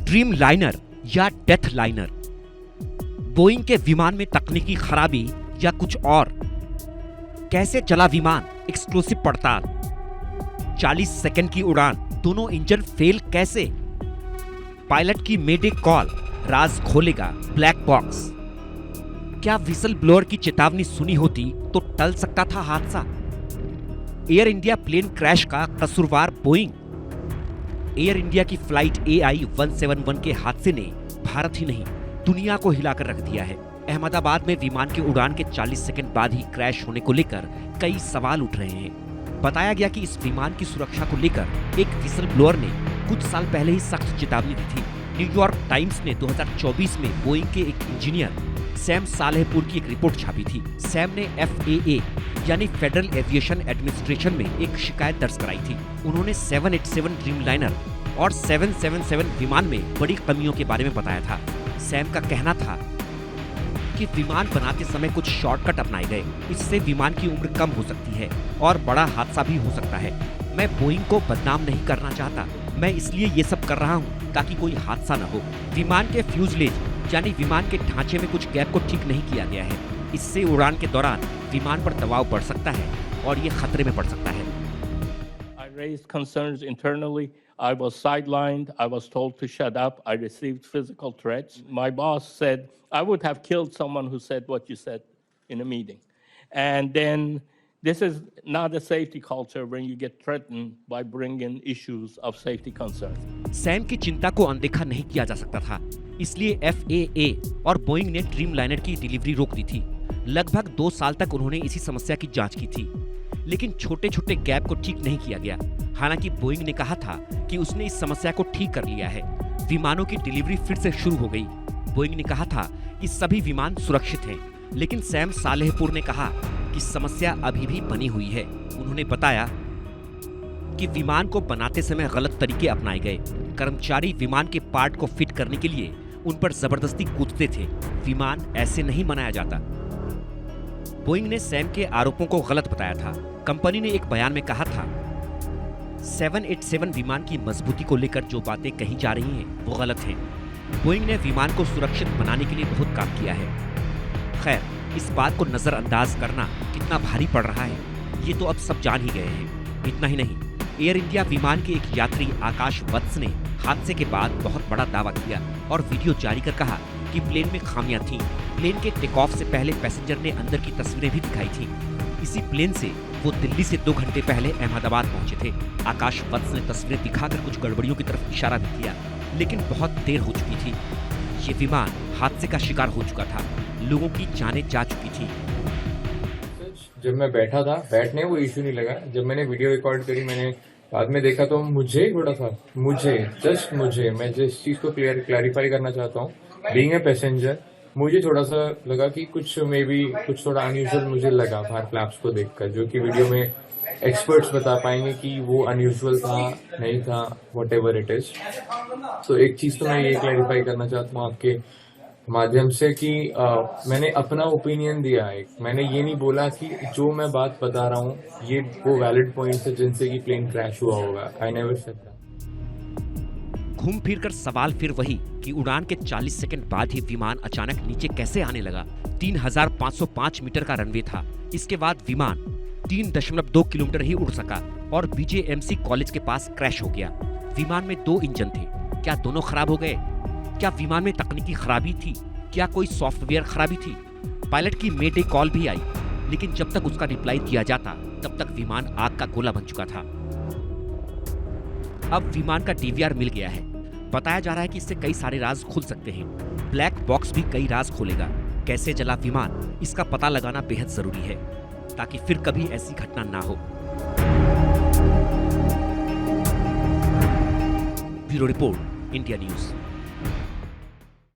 Dream liner या death liner, Boeing के विमान में तकनीकी खराबी या कुछ और, कैसे चला विमान, एक्सक्लूसिव पड़ताल। 40 सेकंड की उड़ान, दोनों इंजन फेल कैसे, पायलट की मेडे कॉल, राज खोलेगा ब्लैक बॉक्स। क्या विसल ब्लोअर की चेतावनी सुनी होती तो टल सकता था हादसा। एयर इंडिया प्लेन क्रैश का कसूरवार बोइंग। एयर इंडिया की फ्लाइट AI-171 के हादसे ने भारत ही नहीं दुनिया को हिलाकर रख दिया है। अहमदाबाद में विमान की उड़ान के 40 सेकंड बाद ही क्रैश होने को लेकर कई सवाल उठ रहे हैं। बताया गया कि इस विमान की सुरक्षा को लेकर एक विसल ब्लोअर ने कुछ साल पहले ही सख्त चेतावनी दी थी। न्यूयॉर्क टाइम्स ने 2024 में बोइंग के एक इंजीनियर सैम सालेहपुर की एक रिपोर्ट छापी थी। सैम ने FAA यानी फेडरल एविएशन एडमिनिस्ट्रेशन में एक शिकायत दर्ज कराई थी। उन्होंने 787 ड्रीमलाइनर और 777 विमान में बड़ी कमियों के बारे में बताया था। सैम का कहना था कि विमान बनाते समय कुछ शॉर्टकट अपनाए गए, इससे विमान की उम्र कम हो सकती है और बड़ा हादसा भी हो सकता है। मैं बोइंग को बदनाम नहीं करना चाहता, मैं इसलिए ये सब कर रहा हूँ ताकि कोई हादसा न हो। विमान के फ्यूजलेज यानी विमान के ढांचे में कुछ गैप को ठीक नहीं किया गया है, इससे उड़ान के दौरान विमान पर दबाव बढ़ सकता है और ये खतरे में पड़ सकता है। I raised concerns internally. I was sidelined. I was told to shut up. I received physical threats. My boss said I would have killed someone who said what you said in a meeting. And then this is not a safety culture when you get threatened by bringing issues of safety concerns. Sam की चिंता को अनदेखा नहीं किया जा सकता था, इसलिए FAA और बोइंग ने ड्रीमलाइनर की डिलीवरी रोक दी थी। लगभग 2 साल तक उन्होंने इसी समस्या की जांच की थी, लेकिन छोटे छोटे गैप को ठीक नहीं किया गया। हालांकि बोइंग ने कहा था कि उसने इस समस्या को ठीक कर लिया है। विमानों की डिलीवरी फिर से शुरू हो गई। बोइंग ने कहा था कि सभी विमान सुरक्षित हैं, लेकिन सैम सालेहपुर ने कहा कि समस्या अभी भी बनी हुई है। उन्होंने बताया कि विमान को बनाते समय गलत तरीके अपनाए गए। कर्मचारी विमान के पार्ट को फिट करने के लिए उन पर जबरदस्ती कूदते थे। विमान ऐसे नहीं बनाया जाता। बोइंग ने सैम के आरोपों को गलत बताया था। कंपनी ने एक बयान में कहा था 787 विमान की मजबूती को लेकर जो बातें कही जा रही हैं वो गलत हैं। बोइंग ने विमान को सुरक्षित बनाने के लिए बहुत काम किया है। खैर, इस बात को नजरअंदाज करना कितना भारी पड़ रहा है ये तो अब सब जान ही गए हैं। इतना ही नहीं, एयर इंडिया विमान के एक यात्री आकाश वत्स ने हादसे के बाद बहुत बड़ा दावा किया और वीडियो जारी कर कहा कि प्लेन में खामियां थीं। प्लेन के टेक ऑफ से पहले पैसेंजर ने अंदर की तस्वीरें भी दिखाई थी। इसी प्लेन से वो दिल्ली से 2 घंटे पहले अहमदाबाद पहुंचे थे। आकाश वत्स ने तस्वीरें दिखाकर कुछ गड़बड़ियों की तरफ इशारा भी किया, लेकिन बहुत देर हो चुकी थी। ये विमान हादसे का शिकार हो चुका था, लोगों की जानें जा चुकी थी। जब मैं बैठा था, बैठने वो इश्यू नहीं लगा। जब मैंने वीडियो रिकॉर्ड करी, मैंने बाद में देखा तो मुझे थोड़ा सा मैं जिस चीज को क्लैरिफाई करना चाहता हूँ, बीइंग ए पैसेंजर, मुझे थोड़ा सा लगा कि कुछ थोड़ा अनयूजुअल मुझे लगा बाहर फ्लैप्स को देखकर, जो कि वीडियो में एक्सपर्ट्स बता पाएंगे कि वो अनयूजुअल था नहीं था, वट एवर इट इज। तो एक चीज तो मैं ये क्लैरिफाई करना चाहता हूँ आपके माध्यम से कि मैंने अपना ओपिनियन दिया है। मैंने ये नहीं बोला कि जो मैं बात बता रहा हूँ ये वो वैलिड पॉइंट्स है जिनसे कि प्लेन क्रैश हुआ होगा। I never said that. घूम फिर कर सवाल फिर वही कि उड़ान के 40 सेकंड बाद ही विमान अचानक नीचे कैसे आने लगा। 3505 मीटर का रनवे था। इसके बाद विमान 3.2 किलोमीटर ही उड़ सका और BJMC कॉलेज के पास क्रैश हो गया। विमान में 2 इंजन थे, क्या दोनों खराब हो गए? क्या विमान में तकनीकी खराबी थी? क्या कोई सॉफ्टवेयर खराबी थी? पायलट की मेडे कॉल भी आई, लेकिन जब तक उसका रिप्लाई दिया जाता तब तक विमान आग का गोला बन चुका था। अब विमान का DVR मिल गया है। बताया जा रहा है कि इससे कई सारे राज खुल सकते हैं। ब्लैक बॉक्स भी कई राज खोलेगा। कैसे चला विमान, इसका पता लगाना बेहद जरूरी है ताकि फिर कभी ऐसी घटना ना हो। Bureau report, India news.